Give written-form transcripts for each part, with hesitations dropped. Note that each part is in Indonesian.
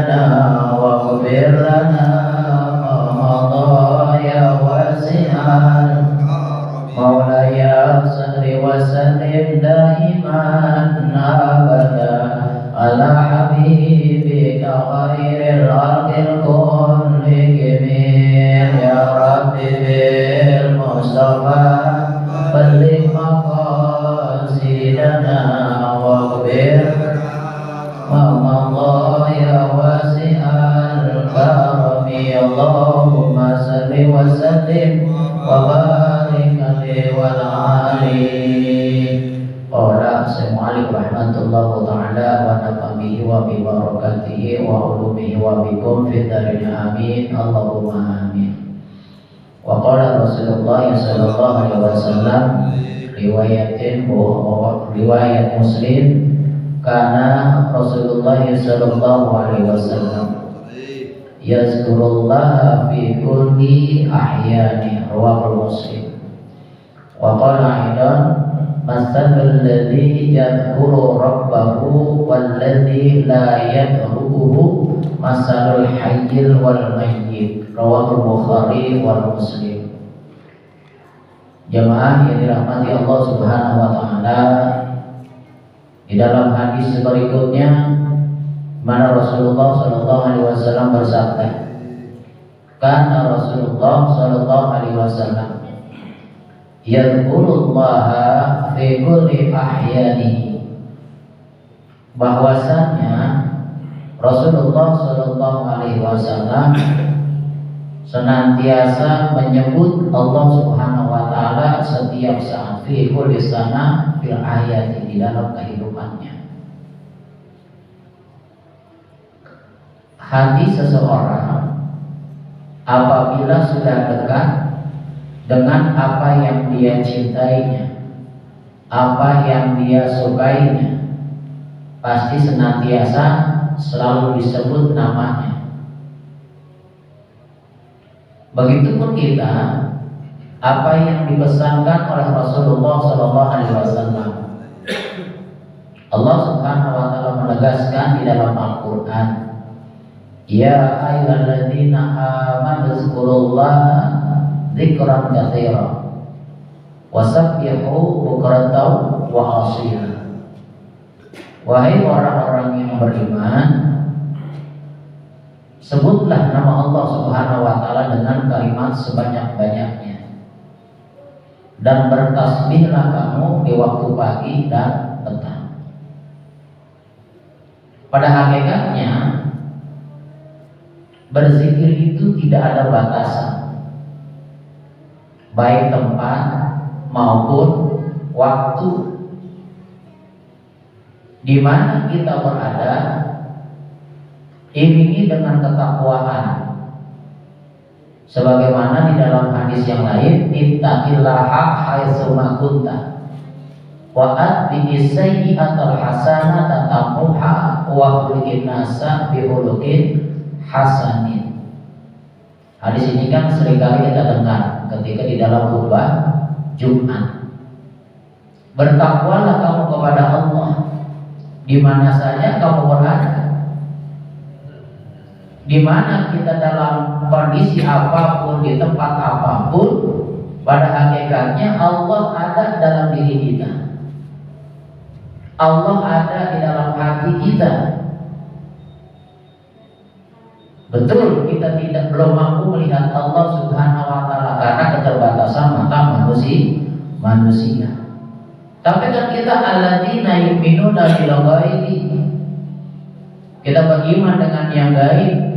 لنا واغفر لنا ما مضى يا واسع مولاي صل وسلم دائما أبدا على حبيبك خير الخلق كلهم يا ربي بالمصطفى بلغ مقاصدنا واغفر ما مضى يا واسع الكرم اللهم صل وسلم وبارك عليه وعلى آله. Qala Assalamualaikum warahmatullahi ta'ala wa nafa'bihi wa bibarakatihi wa ulumihi wa bikum fi darin amin Allahumma amin. Wa qala Rasulullah sallallahu alaihi wasallam riwayat Muslim kana Rasulullah sallallahu alaihi wasallam yazkurullah fi kulli ahyani rawahu Muslim. Wa qala aidan masalul ladzi yadhkuru rabbahu wal ladzi la yadhkuruhu masalul hayyil wal mayyit rawahu Bukhari wal Muslim. Jamaah yang dirahmati Allah Subhanahu wa taala, di dalam hadis berikutnya mana Rasulullah sallallahu alaihi wasallam bersabda, kana Rasulullah sallallahu alaihi wasallam yadhkurullaha fi kulli ahyanihi, bahwasanya Rasulullah sallallahu alaihi wasallam senantiasa menyebut Allah Subhanahu wa taala setiap saat fi kulli sana fil ayati, di dalam kehidupannya. Hati seseorang apabila sudah dekat dengan apa yang dia cintainya, apa yang dia sukainya, pasti senantiasa selalu disebut namanya. Begitupun kita, apa yang dipesankan oleh Rasulullah SAW. Allah Subhanahu wa taala menegaskan di dalam Al-Qur'an, ya ayyuhalladzina amanu dzkurullaha dzikran katsiran wasabbihu bukratan wa asila. Wahai orang-orang yang beriman, sebutlah nama Allah Subhanahu wa taala dengan kalimat sebanyak-banyaknya, dan bertasbihlah kamu di waktu pagi dan petang. Pada hakikatnya berzikir itu tidak ada batasan, baik tempat maupun waktu. Di mana kita berada, iringi dengan ketakwaan, sebagaimana di dalam hadis yang lain, ittaqillaha haitsu ma kunta wa atbi'is sayyi'atal hasanata tamuha wa khuluqin nasa bi khuluqin hasanin. Hadis ini kan seringkali kita dengar ketika di dalam khutbah Jumat. Bertakwalah kamu kepada Allah di mana saja kamu berada. Di mana kita dalam kondisi apapun, di tempat apapun, pada hakikatnya Allah ada dalam diri kita. Allah ada di dalam hati kita. Betul, kita belum mampu melihat Allah Subhanahu wa taala karena keterbatasan mata manusia. Tapi kan kita alladzina yu'minuna bil ghaibi. Kita beriman dengan yang gaib.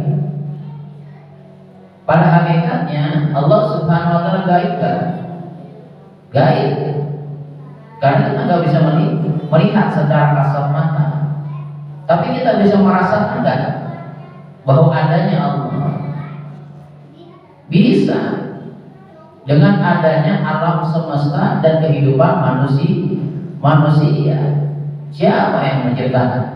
Pada hakikatnya Allah Subhanahu wa taala gaib kan? Gaib. Karena kita nggak bisa melihat secara kasat mata. Tapi kita bisa merasakan kan bahwa adanya Allah. Bisa dengan adanya alam semesta dan kehidupan manusia. Siapa yang menciptakan?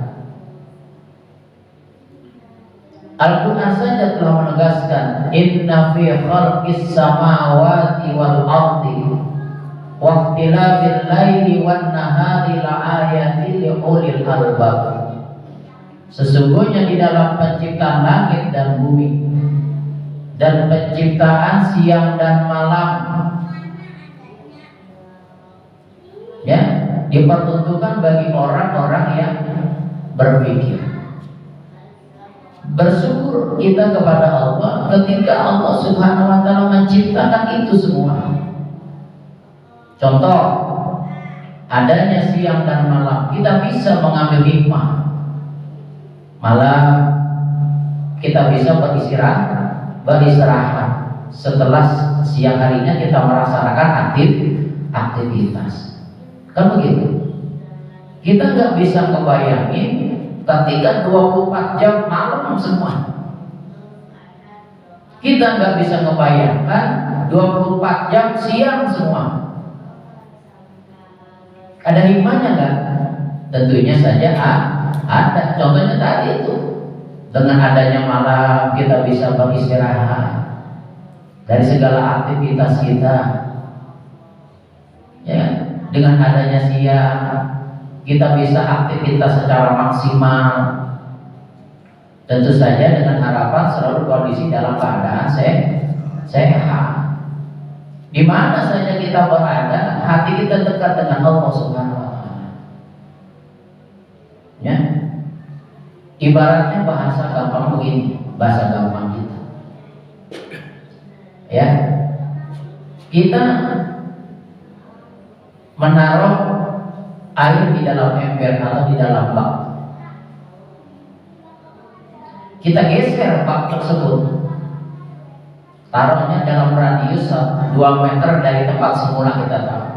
Al-Quran saja telah menegaskan, inna fi khalqis samawati wal ardi wa ikhtilafil laili wan nahari la ayatin li ulil albab. Sesungguhnya di dalam penciptaan langit dan bumi dan penciptaan siang dan malam, ya, diperuntukkan bagi orang-orang yang berpikir. Bersyukur kita kepada Allah ketika Allah Subhanahu wa taala menciptakan itu semua. Contoh, adanya siang dan malam, kita bisa mengambil hikmah. Malam kita bisa beristirahat. Setelah siang harinya kita melaksanakan aktivitas. Kan begitu? Kita nggak bisa kebayangin ketika 24 jam malam semua. Kita nggak bisa membayangkan 24 jam siang semua. Ada hikmahnya nggak? Tentunya saja ada. Contohnya tadi itu, dengan adanya malam kita bisa beristirahat dari segala aktivitas kita. Ya, dengan adanya siang kita bisa aktivitas secara maksimal. Tentu saja dengan harapan selalu kondisi dalam keadaan sehat. Di mana saja kita berada, hati kita dekat dengan Allah Subhanahu wa taala. Ya. Ibaratnya bahasa gampang begini, bahasa gampang kita. Ya. Kita menaruh air di dalam ember atau di dalam bak. Kita geser bak tersebut, taruhnya dalam radius 2 meter dari tempat semula kita taruh.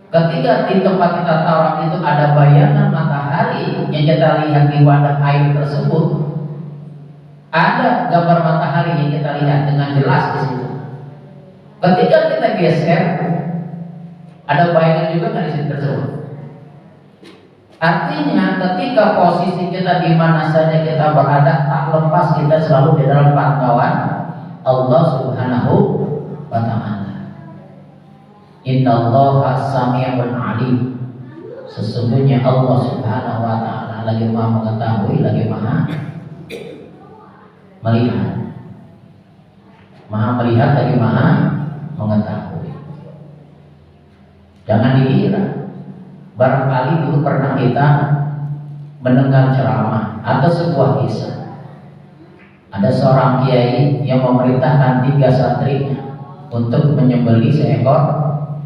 Ketika di tempat kita taruh itu ada bayangan matahari yang kita lihat di wadah air tersebut, ada gambar matahari yang kita lihat dengan jelas di situ. Ketika kita geser, ada bayangan juga kan di situ tersebut. Artinya ketika posisi kita di mana saja kita berada, tak lepas kita selalu di dalam pantauan Allah Subhanahu wa taala. Innallaha sami'un 'alim. Sesungguhnya Allah Subhanahu wa taala lagi Maha mengetahui, lagi Maha melihat. Maha melihat, lagi Maha mengetahui. Jangan dikira barangkali dulu pernah kita mendengar ceramah atau sebuah kisah. Ada seorang kiai yang memerintahkan 3 santrinya untuk menyembelih seekor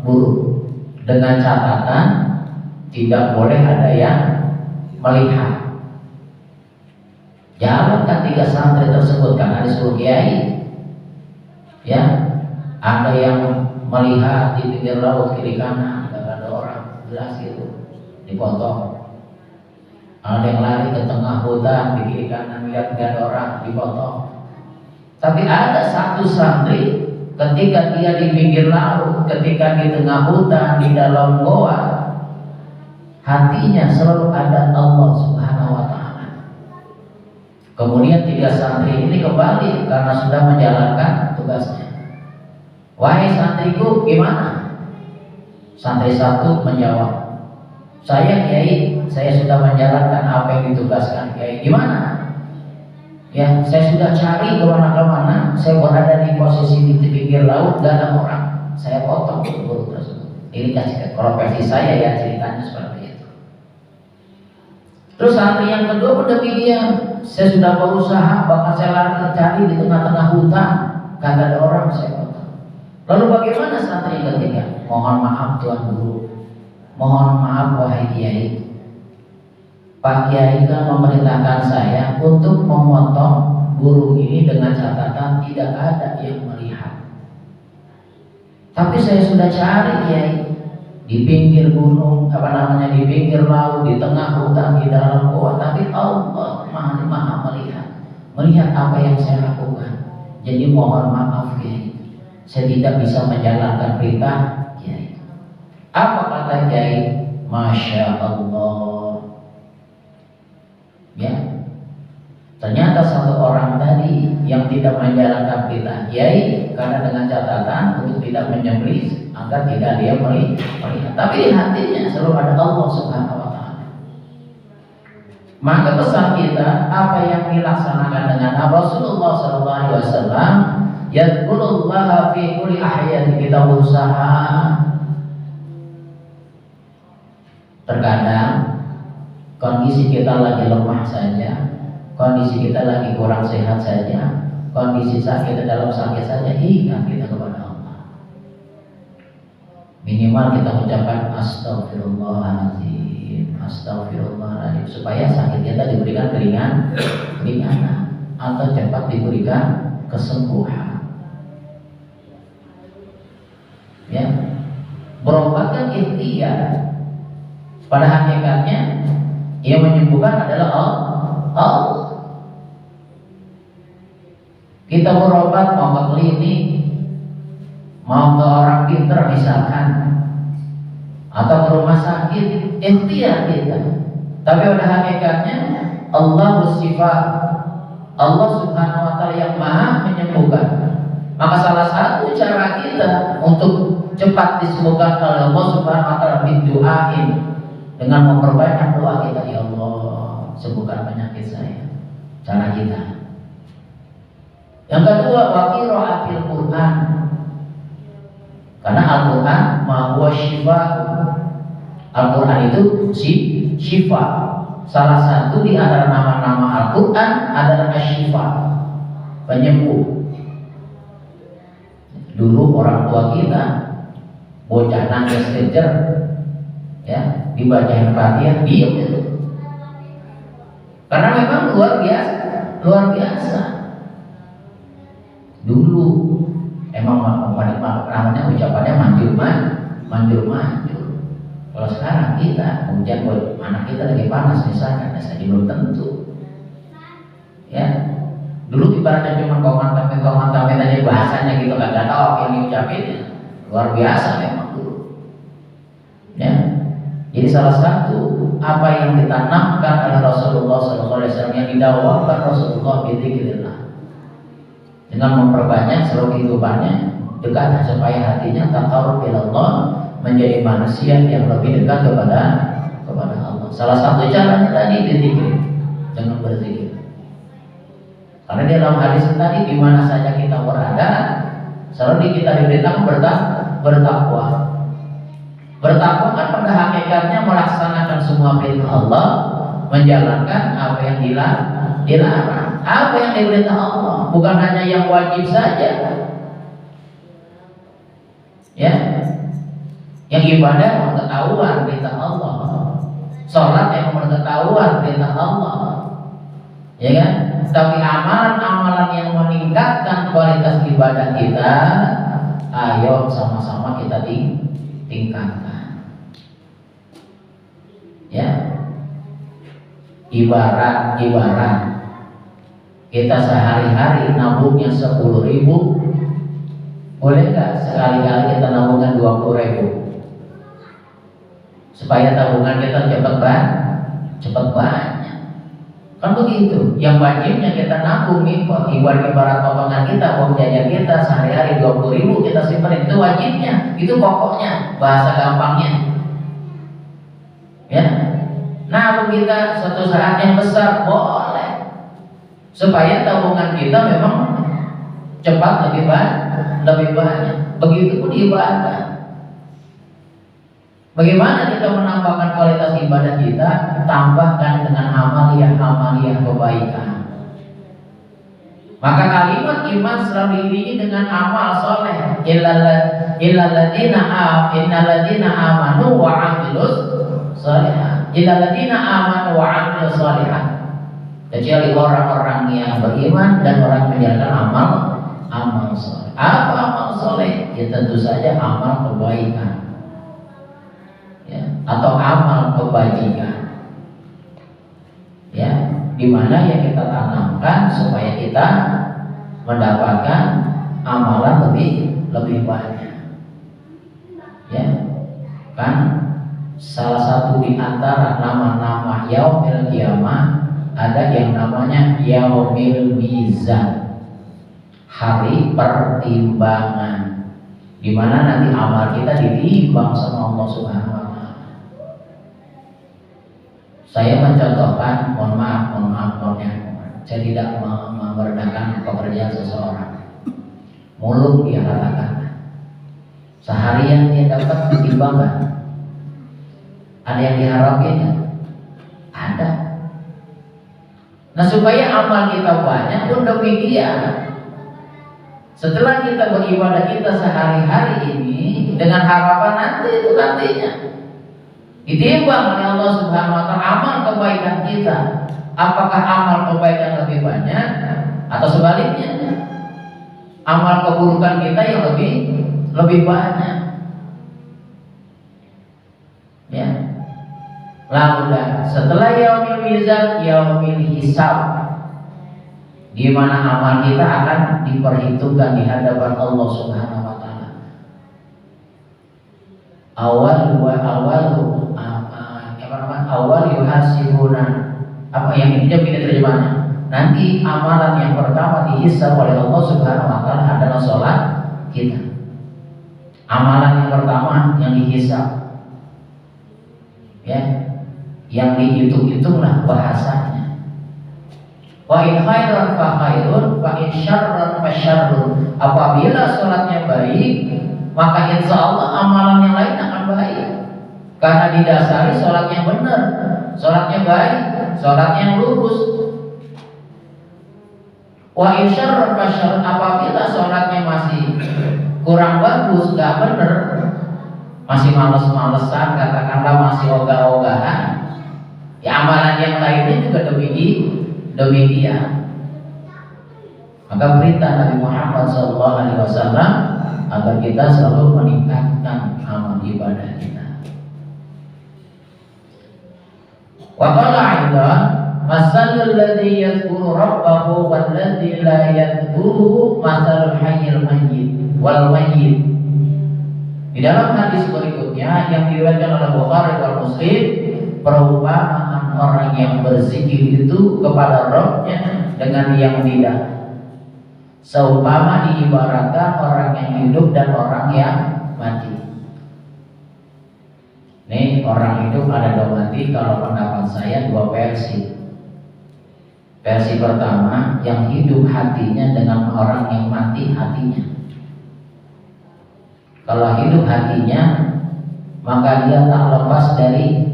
burung dengan catatan tidak boleh ada yang melihat. Jalankan 3 santri tersebut karena disuruh kiai. Ya, ada yang melihat di pinggir laut kiri kanan, tidak ada orang, jelas itu dipotong. Ada yang lari ke tengah hutan di kiri kanan, lihat tidak ada orang, dipotong. Tapi ada satu santri ketika dia di pinggir laut, ketika di tengah hutan, di dalam goa, hatinya selalu ada Allah Subhanahu wa taala. Kemudian 3 santri ini kembali karena sudah menjalankan tugasnya. Wahai santriku, gimana? Santri 1 menjawab, saya kiai, saya sudah menjalankan apa yang ditugaskan kiai. Gimana? Ya, saya sudah cari kemana-kemana, saya berada di posisi di pinggir laut, gak ada orang, saya potong burung tersebut. Ini kasih profesi saya ya, ceritanya seperti itu. Terus santri yang kedua pun demikian, saya sudah berusaha, bahkan saya lari cari di tengah-tengah hutan, gak ada orang, saya potong. Lalu bagaimana santri ketiga? Mohon maaf Tuan Guru, mohon maaf wahai kiai, Pak Kiai kan memerintahkan saya untuk memotong burung ini dengan catatan tidak ada yang melihat. Tapi saya sudah cari Kiai di pinggir gunung, di pinggir laut, di tengah hutan, di dalam goa, tapi Allah Maha melihat apa yang saya lakukan. Jadi mohon maaf Kiai, saya tidak bisa menjalankan perintah Kiai. Apa kata Kiai? Masya Allah. Ya, ternyata satu orang tadi yang tidak menjalankan perintah Kiai karena dengan catatan untuk tidak menyembelih agar tidak dia melihat, tapi di hatinya selalu ada Allah Subhanahu wa taala. Maka pesan kita apa yang dilaksanakan dengan Rasulullah SAW, yadkurullaha fi kulli ahyani. Kita berusaha. Terkadang kondisi kita lagi lemah saja, kondisi kita lagi kurang sehat saja, kondisi kita dalam sakit saja, ingat kita kepada Allah. Minimal kita ucapkan astagfirullahaladzim, astagfirullahaladzim, supaya sakit kita diberikan keringanan atau cepat diberikan kesembuhan. Ya, berobat kan ikhtiar. Pada hakikatnya yang menyembuhkan adalah Allah. Kita berobat mau ke klinik, mau ke orang pintar misalkan, atau ke rumah sakit, ikhtiar kita. Tapi pada hakikatnya Allah bersifat, Allah Subhanahu wa Ta'ala yang Maha menyembuhkan. Maka salah satu cara kita untuk cepat disembuhkan oleh Allah Subhanahu wa Ta'ala bidu'ain, dengan memperbanyak doa kita, ya Allah sembuhkan penyakit saya. Cara kita. Yang kedua, wa qiraatil Quran. Karena Al-Quran ma huwa syifa. Al-Quran itu syifa. Salah satu di antara nama-nama Al-Quran adalah asyifa, penyembuh. Dulu orang tua kita bocah nangis kejer, ya, dibacain Fatihah diam itu. Karena memang luar biasa. Dulu emang namanya ucapannya manjur. Kalau sekarang kita kemudian buat anak kita lagi panas misalkan, saja belum tentu. Ya, dulu ibaratnya cuma komentar aja bahasanya gitu, kagak tahu yang diucapinnya. Luar biasa memang dulu. Ya. Jadi salah satu apa yang ditanamkan oleh Rasulullah SAW, yang didakwakan Rasulullah bidzikrillah, dengan memperbanyak seluruh kehidupannya dekat supaya hatinya taqarrub ila Allah, menjadi manusia yang lebih dekat kepada Allah. Salah satu caranya tadi berzikir, dengan berzikir. Karena di dalam hadis tadi, di mana saja kita berada, selalu kita diberitakan bertakwa. Bertakwa kan pada hakikatnya melaksanakan semua perintah Allah, menjalankan apa yang dilarang, apa yang diperintah Allah, bukan hanya yang wajib saja. Ya, yang ibadah mengetahuan perintah Allah, sholat yang mengetahuan perintah Allah, ya kan? Tapi amalan-amalan yang meningkatkan kualitas ibadah kita, ayo sama-sama kita tingkatkan. Ya, ibarat kita sehari-hari nabungnya 10.000, boleh nggak sekali-kali kita nabungkan 20.000 supaya tabungan kita cepat banyak. Kan begitu. Yang wajibnya kita nabung nih, ibarat potongan kita, uang jajan kita sehari-hari 20.000 kita simpan, itu wajibnya, itu pokoknya, bahasa gampangnya. Ya, nabung kita suatu saat yang besar boleh, supaya tabungan kita memang cepat lebih banyak. Begitupun ibadah. Bagaimana kita menambahkan kualitas ibadah kita? Tambahkan dengan amaliyah kebaikan. Maka kalimat iman selalu diiringi dengan amal soleh. Innalladzina amanu wa 'amilus sholihat. Illalladzina amanu wa 'amilus sholihat. Kecuali orang-orang yang beriman dan orang menjalankan amal soleh. Apa amal soleh? Ya tentu saja amal kebaikan, ya, atau amal kebajikan, ya, dimana yang kita tanamkan supaya kita mendapatkan amalan lebih banyak. Ya, kan salah satu di antara nama-nama yaumil qiyamah ada yang namanya yaumil mizan, hari pertimbangan, di mana nanti amal kita ditimbang sama Allah Subhanahu wa Ta'ala. Saya mencontohkan, mohon maaf, saya tidak merendahkan pekerjaan seseorang. Mulung dia katakan, seharian dia dapat ditimbangkan. Ada yang diharapin ya? Ada. Nah supaya amal kita banyak pun demikian. Setelah kita beribadah kita sehari-hari ini dengan harapan nanti itu nantinya ditimbang oleh Allah Subhanahu wa taala amal kebaikan kita. Apakah amal kebaikan lebih banyak atau sebaliknya? Amal keburukan kita yang lebih banyak. Ya. Lalu setelah yaumil mizan, yaumil hisab, di mana amal kita akan diperhitungkan di hadapan Allah Subhanahu wa taala. Awal yuhasibuna, apa yang intinya begini terjemahannya. Nanti amalan yang pertama dihisab oleh Allah Subhanahu wa taala adalah sholat kita. Amalan yang pertama yang dihisab, ya, yang dihitung-hitunglah bahasanya. Wa in khairan fa khairun, wa in syarran fa syarrun. Apabila sholatnya baik, maka insya Allah amalan yang lain akan baik. Karena didasari sholat yang benar, sholatnya baik, sholat yang lurus. Wa in syarran fa syarrun. Apabila sholatnya masih kurang bagus, gak benar, masih males-malesan, katakanlah masih ogah-ogahan, ya amalan yang lainnya juga demikian. Maka perintah Nabi Muhammad SAW agar kita selalu meningkatkan amal ibadah kita. Wa qala aidan masalul ladzi yadhkuru rabbahu wal ladzi la yadhkuru masalul hayyil mayyit wal mayyit. Di dalam hadis berikutnya yang diriwayatkan oleh Bukhari dan Muslim, perumpamaan orang yang berzikir itu kepada Rabb-nya dengan yang tidak, seumpama diibaratkan orang yang hidup dan orang yang mati. Nih orang hidup ada dua mati, kalau pendapat saya dua versi. Versi pertama, yang hidup hatinya dengan orang yang mati hatinya. Kalau hidup hatinya, maka dia tak lepas dari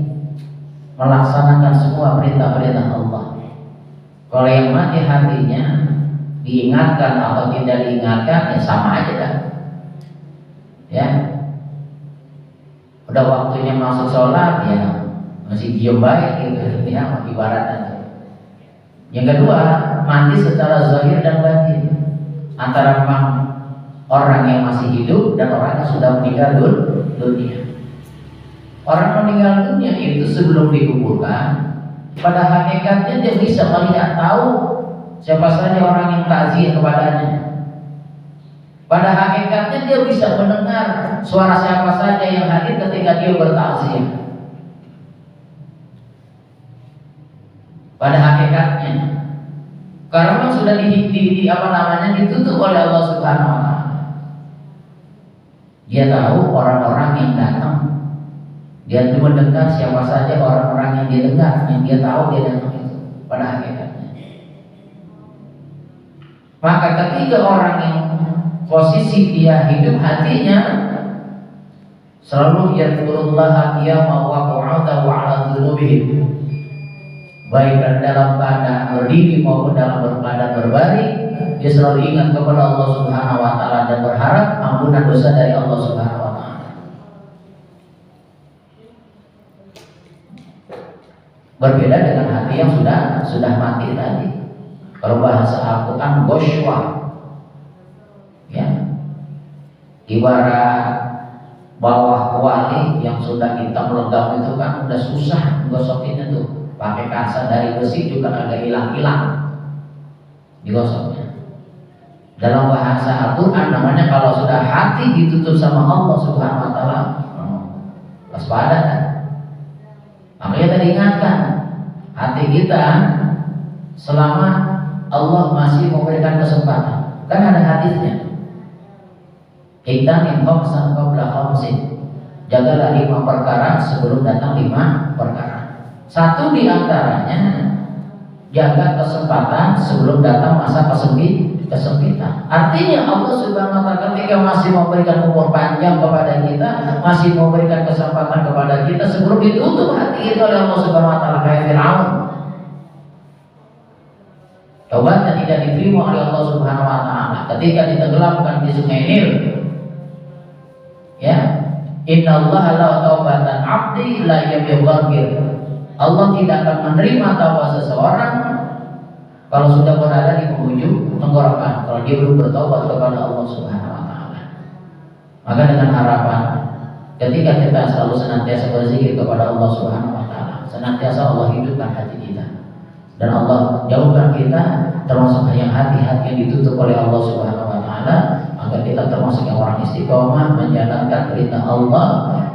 melaksanakan semua perintah-perintah Allah. Kalau yang mati hatinya, diingatkan atau tidak diingatkan, ya sama aja kan. Ya, udah waktunya masuk sholat, ya masih diem baik gitu, ya ibaratnya. Yang kedua, mati secara zahir dan batin, antara orang yang masih hidup dan orang yang sudah meninggal dunia. Orang meninggal dunia itu sebelum dikuburkan, pada hakikatnya dia bisa melihat tahu siapa saja orang yang takziah kepadanya. Pada hakikatnya dia bisa mendengar suara siapa saja yang hadir ketika dia bertakziah. Pada hakikatnya, karena sudah ditutup oleh Allah Subhanahu wa taala. Dia tahu orang-orang yang datang. Dia mendengar siapa saja orang-orang yang dia dengar, yang dia tahu dia datang itu pada hakikatnya. Maka ketika orang yang posisi dia hidup hatinya selalu yadhkurullaha qiyaman wa qu'udan wa 'ala dzunubihim, baik dalam keadaan berdiri maupun dalam keadaan berbaring, dia selalu ingat kepada Allah Subhanahu wa taala dan berharap ampunan dosa dari Allah Subhanahu wa taala. Berbeda dengan hati yang sudah mati tadi. Kalau bahasa Al-Quran goshwa, ya, ibarat bawah kuali yang sudah hitam legam itu kan udah susah gosokinnya tuh. Pakai kaca dari besi juga agak hilang-hilang digosoknya. Dalam bahasa Al-Quran namanya kalau sudah hati ditutup sama Allah Subhanahu wa taala, waspada kan? Makanya tadi ingatkan hati kita selama Allah masih memberikan kesempatan. Kan ada hadisnya. Iktanim khamsan qabla khamsin. Jagalah 5 perkara sebelum datang 5 perkara. Satu di antaranya jaga kesempatan sebelum datang masa kesempitan. Artinya Allah Subhanahu wa taala ketika masih memberikan umur panjang kepada kita, masih memberikan kesempatan kepada kita sebelum ditutup hati kita oleh Allah Subhanahu wa taala kayak Firaun. Taubatnya tidak diterima oleh Allah Subhanahu wa taala ketika ditenggelamkan di Sungai Nil. Ya. Innallaha la taubatan 'abdi la yaghfir. Allah tidak akan menerima taubat seseorang kalau sudah berada di penghujung tenggorokan, kalau dia belum bertobat kepada Allah Subhanahu wa taala. Maka dengan harapan ketika kita selalu senantiasa berzikir kepada Allah Subhanahu wa taala, senantiasa Allah hidupkan hati kita dan Allah jauhkan kita termasuk yang hati-hati yang ditutup oleh Allah Subhanahu wa taala, maka kita termasuk yang orang istiqomah menjalankan perintah Allah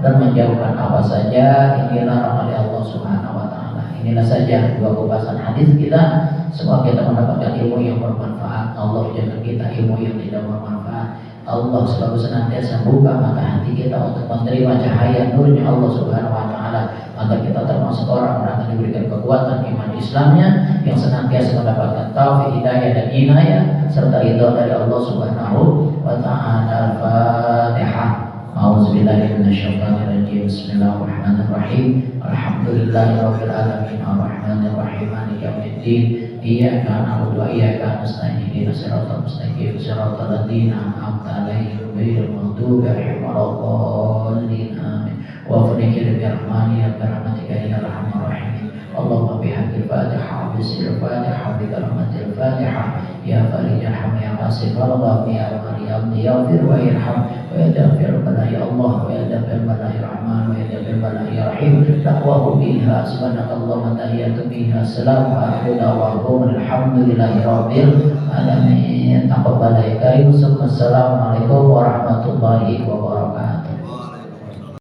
dan menjauhkan apa saja yang dilarang oleh Allah Subhanahu wa taala. Inilah saja dua pembahasan hadis kita. Semoga kita mendapatkan ilmu yang bermanfaat. Allah jangan kita ilmu yang tidak bermanfaat. Allah selalu senantiasa buka mata hati kita untuk menerima cahaya nurnya Allah Subhanahu wa taala, agar kita termasuk orang yang akan diberikan kekuatan iman Islamnya, yang senantiasa mendapatkan taufik, hidayah dan inayah serta ridha dari Allah Subhanahu wa taala. Al-Fatihah. A'udzubillahi minasyaitonirrajim. Bismillahirrahmanirrahim. Alhamdulillahirabbil alamin. Arrahmanirrahim. Maliki yaumiddin. Iyyaka na'budu wa iyyaka nasta'in. Ihdinas siratal mustaqim. Siratal ladzina an'amta 'alaihim ghairil maghdubi 'alaihim waladdallin. Amin. Wa fadhil birahmani ya birahmatika ya arhamar rahimin. Allahumma bihaqqil Fatihah bisil Fatihah bi karamatil Fatihah ya farijal ham ya qasif Allah ya Maryam ya fir wa irham wa ya dafir bala ya Allah wa ya dafir bala ya Rahman wa ya dafir bala ya Rahim. Da'wahu biha subhanakallahumma tahiyyatu biha salamu alaikum wa alhamdulillahi rabbil alamin. Taqabbal ya karim. Assalamualaikum warahmatullahi wabarakatuh.